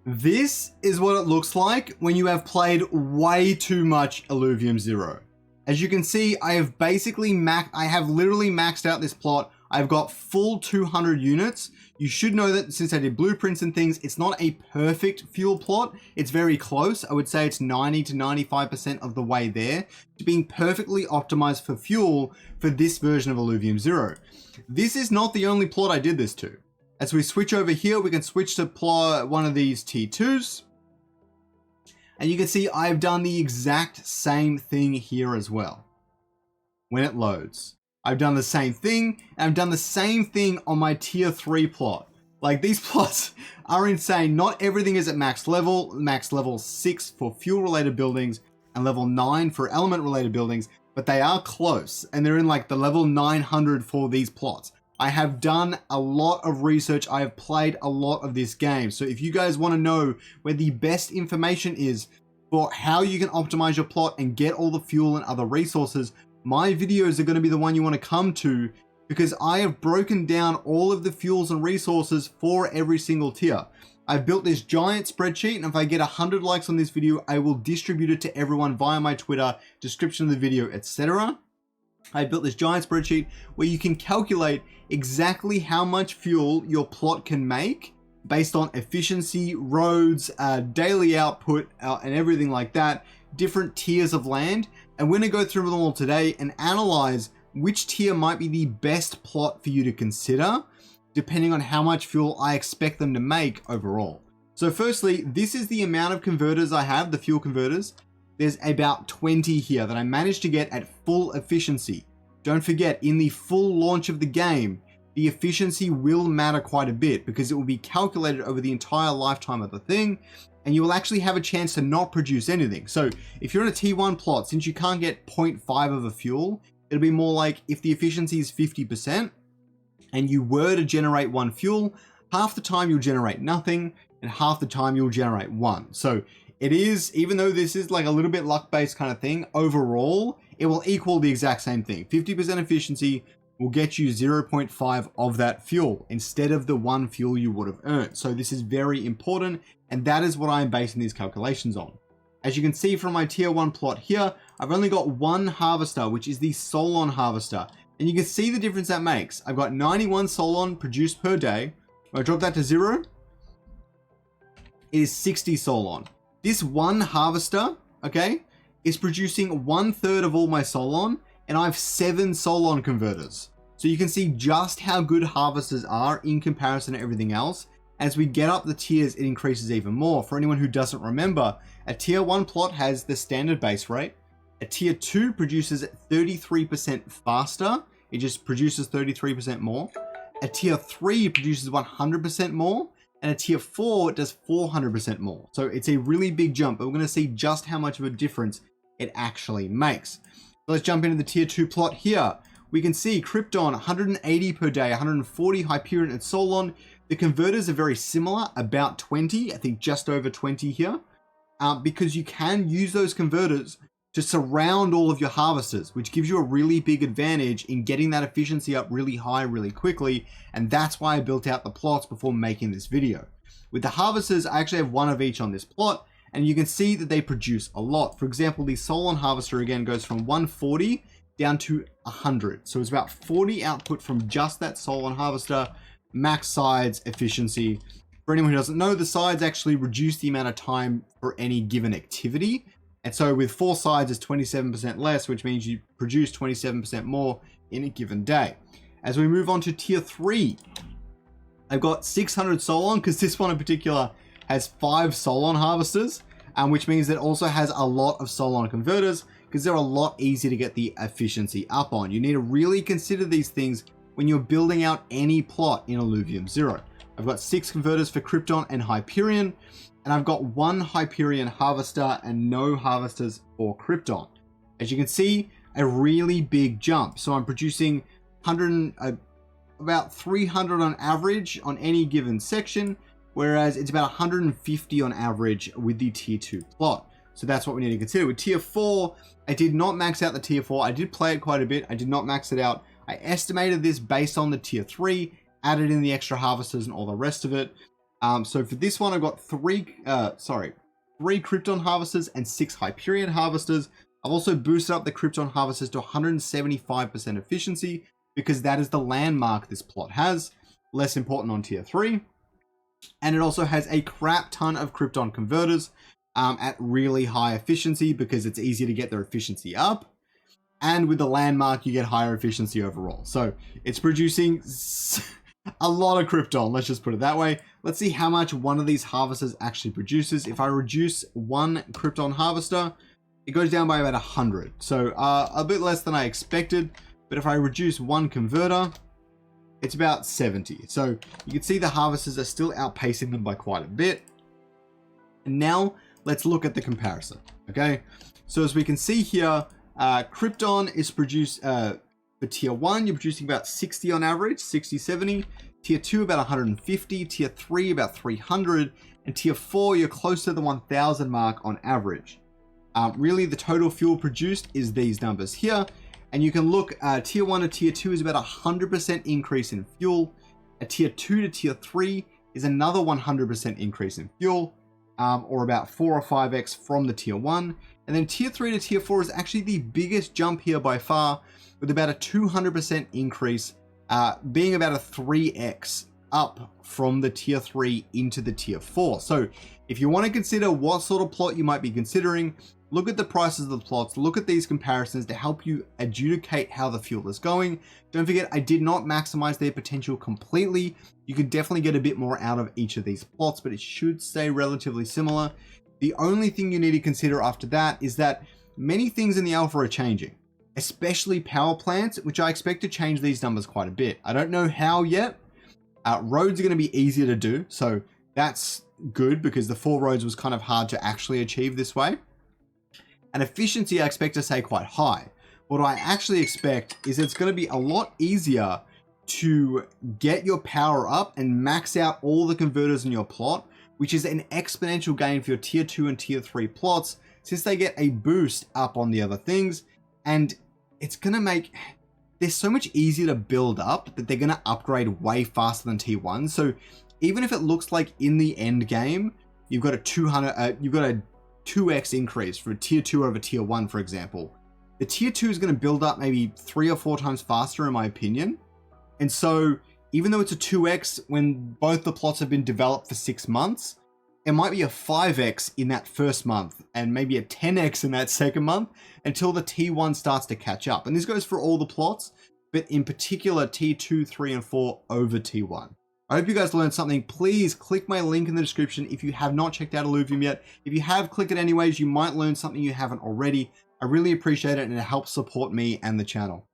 This is what it looks like when you have played way too much Illuvium Zero. As you can see, I have literally maxed out this plot. I've got full 200 units. You should know that since I did blueprints and things, it's not a perfect fuel plot. It's very close. I would say it's 90 to 95% of the way there to being perfectly optimized for fuel for this version of Illuvium Zero. This is not the only plot I did this to. As we switch over here, we can switch to plot one of these T2s. And you can see I've done the exact same thing here as well. When it loads, I've done the same thing, and I've done the same thing on my tier 3 plot. Like, these plots are insane. Not everything is at max level 6 for fuel related buildings and level 9 for element related buildings, but they are close and they're in like the level 900 for these plots. I have done a lot of research. I have played a lot of this game. So if you guys want to know where the best information is for how you can optimize your plot and get all the fuel and other resources, my videos are going to be the one you want to come to, because I have broken down all of the fuels and resources for every single tier. I've built this giant spreadsheet, and if I get 100 likes on this video, I will distribute it to everyone via my Twitter, description of the video, etc. I built this giant spreadsheet where you can calculate exactly how much fuel your plot can make based on efficiency, roads, daily output, and everything like that, different tiers of land. And we're going to go through them all today and analyze which tier might be the best plot for you to consider, depending on how much fuel I expect them to make overall. So firstly, this is the amount of converters I have, the fuel converters. There's about 20 here that I managed to get at full efficiency. Don't forget, in the full launch of the game, the efficiency will matter quite a bit because it will be calculated over the entire lifetime of the thing, and you will actually have a chance to not produce anything. So if you're in a T1 plot, since you can't get 0.5 of a fuel, it'll be more like if the efficiency is 50% and you were to generate one fuel, half the time you'll generate nothing and half the time you'll generate one. So it is, even though this is like a little bit luck-based kind of thing, overall, it will equal the exact same thing. 50% efficiency will get you 0.5 of that fuel instead of the one fuel you would have earned. So this is very important, and that is what I'm basing these calculations on. As you can see from my tier 1 plot here, I've only got one harvester, which is the Solon harvester. And you can see the difference that makes. I've got 91 Solon produced per day. When I drop that to 0, it is 60 Solon. This one harvester, okay, is producing 1/3 of all my Solon, and I have 7 Solon converters. So you can see just how good harvesters are in comparison to everything else. As we get up the tiers, it increases even more. For anyone who doesn't remember, a tier 1 plot has the standard base rate. A tier 2 produces 33% faster. It just produces 33% more. A tier 3 produces 100% more. And a tier 4 does 400% more. So it's a really big jump, but we're going to see just how much of a difference it actually makes. So let's jump into the tier 2 plot here. We can see Krypton 180 per day, 140 Hyperion and Solon. The converters are very similar, about 20, I think just over 20 here, because you can use those converters to surround all of your harvesters, which gives you a really big advantage in getting that efficiency up really high really quickly. And that's why I built out the plots before making this video. With the harvesters, I actually have one of each on this plot, and you can see that they produce a lot. For example, the Solon harvester again goes from 140 down to 100. So it's about 40 output from just that Solon harvester, max sides, efficiency. For anyone who doesn't know, the sides actually reduce the amount of time for any given activity. And so with 4 sides, it's 27% less, which means you produce 27% more in a given day. As we move on to tier 3, I've got 600 Solon, because this one in particular has 5 Solon harvesters, which means that it also has a lot of Solon converters, because they're a lot easier to get the efficiency up on. You need to really consider these things when you're building out any plot in Illuvium Zero. I've got 6 converters for Krypton and Hyperion, and I've got 1 Hyperion harvester and no harvesters for Krypton. As you can see, a really big jump. So I'm producing about 300 on average on any given section, whereas it's about 150 on average with the tier 2 plot. So that's what we need to consider. With tier 4, I did not max out the tier 4. I did play it quite a bit. I did not max it out. I estimated this based on the tier 3, added in the extra harvesters and all the rest of it. So for this one, I've got three Krypton harvesters and 6 Hyperion harvesters. I've also boosted up the Krypton harvesters to 175% efficiency because that is the landmark this plot has. Less important on tier 3. And it also has a crap ton of Krypton converters at really high efficiency because it's easier to get their efficiency up. And with the landmark, you get higher efficiency overall. So it's producing a lot of Krypton, let's just put it that way. Let's see how much one of these harvesters actually produces. If I reduce one Krypton harvester, it goes down by about 100. So a bit less than I expected. But if I reduce one converter, it's about 70. So you can see the harvesters are still outpacing them by quite a bit. And now let's look at the comparison, okay? So as we can see here, Krypton is produced, for tier 1, you're producing about 60 on average, 60, 70. Tier 2, about 150. Tier 3, about 300. And tier 4, you're close to the 1,000 mark on average. Really, the total fuel produced is these numbers here. And you can look, tier 1 to tier 2 is about 100% increase in fuel. A tier 2 to tier 3 is another 100% increase in fuel, or about 4 or 5x from the tier 1. And then tier 3 to tier 4 is actually the biggest jump here by far, with about a 200% increase, being about a 3x up from the tier 3 into the tier 4. So if you want to consider what sort of plot you might be considering, look at the prices of the plots, look at these comparisons to help you adjudicate how the fuel is going. Don't forget, I did not maximize their potential completely. You could definitely get a bit more out of each of these plots, but it should stay relatively similar. The only thing you need to consider after that is that many things in the alpha are changing, especially power plants, which I expect to change these numbers quite a bit. I don't know how yet. Roads are going to be easier to do, so that's good because the 4 roads was kind of hard to actually achieve this way. And efficiency I expect to stay quite high. What I actually expect is it's going to be a lot easier to get your power up and max out all the converters in your plot, which is an exponential gain for your tier 2 and tier 3 plots, since they get a boost up on the other things. And it's going to make, they're so much easier to build up that they're going to upgrade way faster than tier 1. So even if it looks like in the end game, you've got a 2x increase for tier 2 over tier 1, for example, the tier 2 is going to build up maybe 3 or 4 times faster, in my opinion. And so even though it's a 2x when both the plots have been developed for 6 months, it might be a 5x in that first month and maybe a 10x in that second month until the T1 starts to catch up. And this goes for all the plots, but in particular T2, 3, and 4 over T1. I hope you guys learned something. Please click my link in the description if you have not checked out Illuvium yet. If you have, click it anyways. You might learn something you haven't already. I really appreciate it, and it helps support me and the channel.